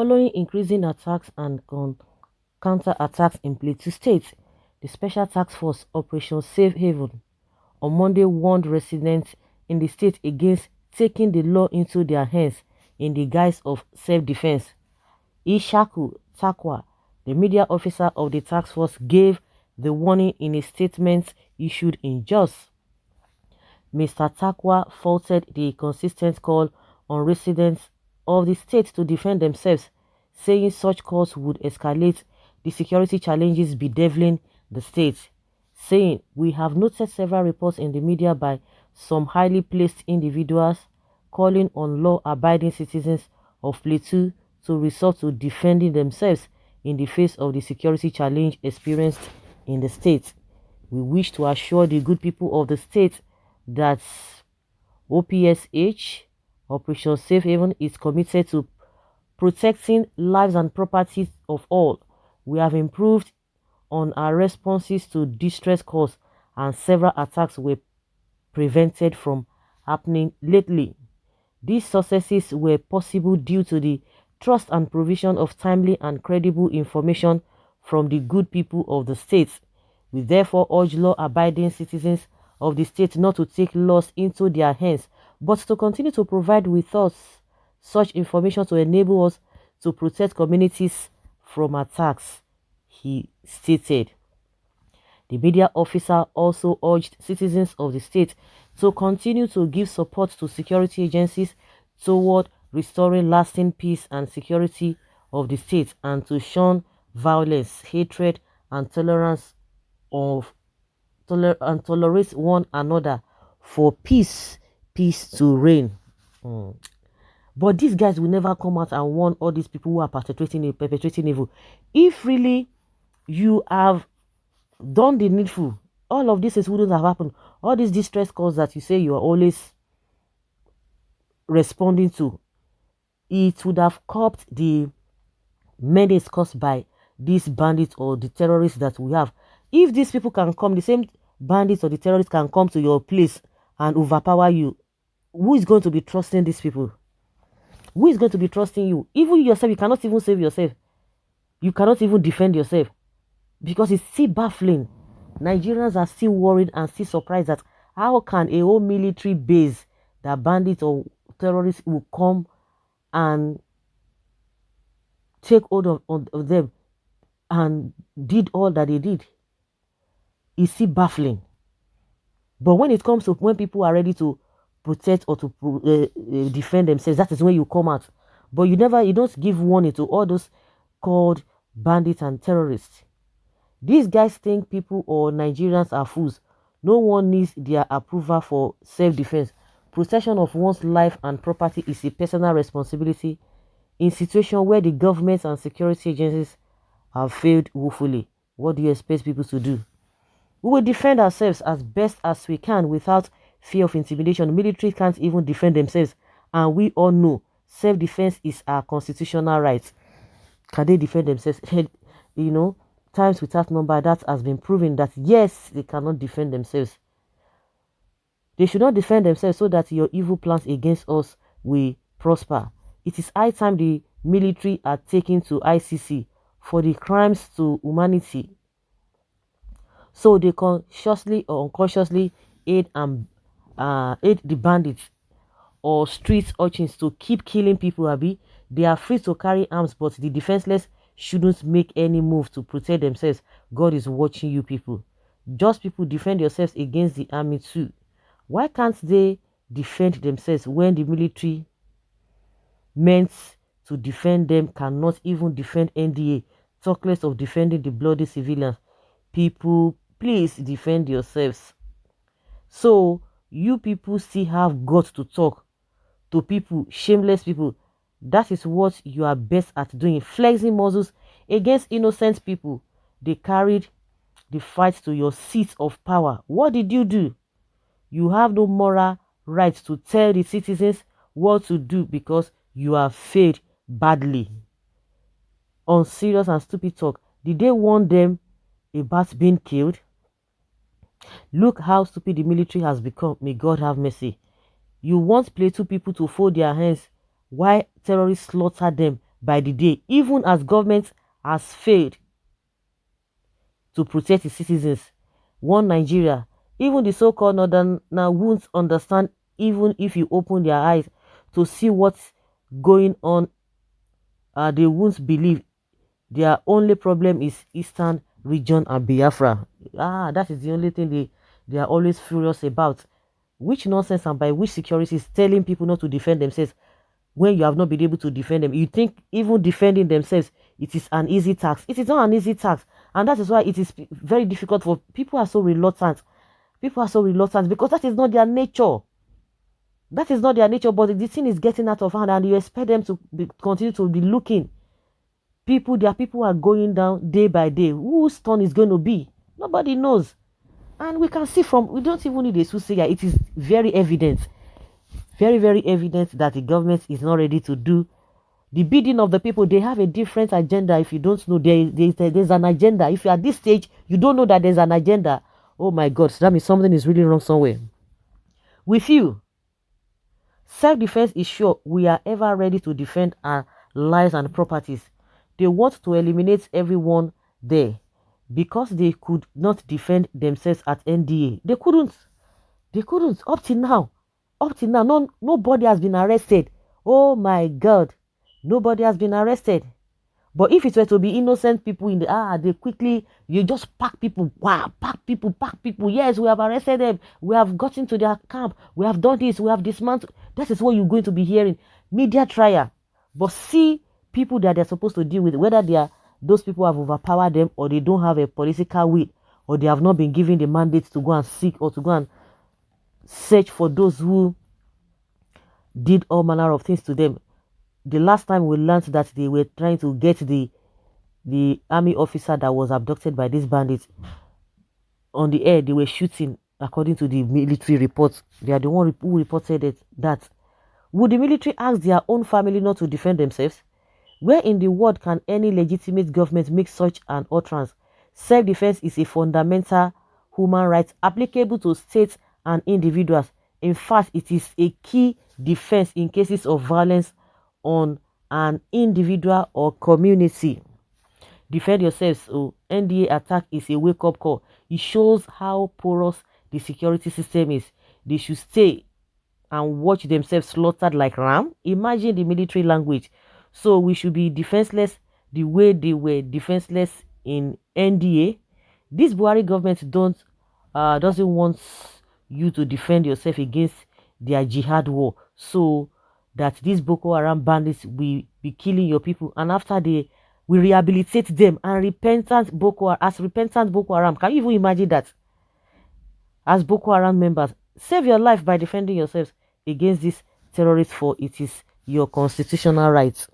Following increasing attacks and counter-attacks in Plateau State, the Special Task Force Operation Safe Haven on Monday warned residents in the state against taking the law into their hands in the guise of self-defense. Ishaku Takwa, the media officer of the task force, gave the warning in a statement issued in Jos. Mr. Takwa faulted the consistent call on residents of the state to defend themselves, saying such calls would escalate the security challenges bedeviling the state, saying, "We have noted several reports in the media by some highly placed individuals calling on law-abiding citizens of Plateau to resort to defending themselves in the face of the security challenge experienced in the state. We wish to assure the good people of the state that OPSH, Operation Safe Haven, is committed to protecting lives and properties of all. We have improved on our responses to distress calls and several attacks were prevented from happening lately. These successes were possible due to the trust and provision of timely and credible information from the good people of the state. We therefore urge law-abiding citizens of the state not to take laws into their hands, but to continue to provide with us such information to enable us to protect communities from attacks," he stated. The media officer also urged citizens of the state to continue to give support to security agencies toward restoring lasting peace and security of the state and to shun violence, hatred, and tolerate one another for peace to reign. But these guys will never come out and warn all these people who are perpetrating evil. If really you have done the needful, all of this wouldn't have happened. All these distress calls that you say you are always responding to, it would have curbed the menace caused by these bandits or the terrorists that we have. If these people can come, the same bandits or the terrorists can come to your place and overpower you, who is going to be trusting these people? Who is going to be trusting you? Even yourself, you cannot even save yourself. You cannot even defend yourself because it's still baffling. Nigerians are still worried and still surprised that how can a whole military base that bandits or terrorists will come and take hold of them and did all that they did. It's still baffling. But when it comes to when people are ready to protect or to defend themselves, that is when you come out. But you don't give warning to all those called bandits and terrorists. These guys think people or Nigerians are fools. No one needs their approval for self-defense. Protection of one's life and property is a personal responsibility in situations where the government and security agencies have failed woefully. What do you expect people to do? We will defend ourselves as best as we can without fear of intimidation. Military can't even defend themselves, and we all know self-defense is our constitutional right. Can they defend themselves? Times without number, that has been proven that yes, they cannot defend themselves. They should not defend themselves so that your evil plans against us will prosper. It is high time the military are taken to ICC for the crimes to humanity, so they consciously or unconsciously aid the bandits or street urchins to keep killing people. They are free to carry arms, but the defenseless shouldn't make any move to protect themselves. God is watching you people. Just people defend yourselves against the army too. Why can't they defend themselves when the military meant to defend them cannot even defend NDA? Talk less of defending the bloody civilians. People, please defend yourselves. So you people still have got to talk to people, shameless people. That is what you are best at doing, flexing muscles against innocent people. They carried the fight to your seat of power. What did you do? You have no moral right to tell the citizens what to do because you have failed badly. On serious and stupid talk, did they warn them about being killed? Look how stupid the military has become. May God have mercy. You want Plateau people to fold their hands while terrorists slaughter them by the day, even as government has failed to protect its citizens. One Nigeria, even the so-called northern now won't understand even if you open their eyes to see what's going on. They won't believe. Their only problem is Eastern region and Biafra. That is the only thing they are always furious about. Which nonsense, and by which security is telling people not to defend themselves when you have not been able to defend them? You think even defending themselves, it is an easy task. It is not an easy task. And that is why it is very difficult for people are so reluctant. People are so reluctant because that is not their nature. That is not their nature, but the thing is getting out of hand and you expect them to continue to be looking. Their people are going down day by day. Whose turn is going to be? Nobody knows. And we can see we don't even need a soothsayer. It is very evident, very, very evident that the government is not ready to do the bidding of the people. They have a different agenda. If you don't know, there's an agenda. If you're at this stage, you don't know that there's an agenda. Oh my God, so that means something is really wrong somewhere. With you, self-defense is sure we are ever ready to defend our lives and properties. They want to eliminate everyone there because they could not defend themselves at NDA. They couldn't. They couldn't. Up till now. Nobody has been arrested. Oh my God. Nobody has been arrested. But if it were to be innocent people in you just pack people. Wow, pack people. Yes, we have arrested them. We have gotten to their camp. We have done this. We have dismantled. That is what you're going to be hearing. Media trial. But see people that they're supposed to deal with, whether those people have overpowered them or they don't have a political will or they have not been given the mandate to go and seek or to go and search for those who did all manner of things to them. The last time we learned that they were trying to get the army officer that was abducted by these bandits on the air, they were shooting according to the military reports. They are the one who reported it. That would the military ask their own family not to defend themselves? Where in the world can any legitimate government make such an utterance? Self-defense is a fundamental human right applicable to states and individuals. In fact, it is a key defense in cases of violence on an individual or community. Defend yourselves. So NDA attack is a wake-up call. It shows how porous the security system is. They should stay and watch themselves slaughtered like ram. Imagine the military language. So we should be defenseless the way they were defenseless in NDA. This Buhari government doesn't want you to defend yourself against their jihad war, so that these Boko Haram bandits will be killing your people, and after we rehabilitate them and repentant Boko Haram. Can you even imagine that? As Boko Haram members, save your life by defending yourselves against this terrorist, for it is your constitutional right.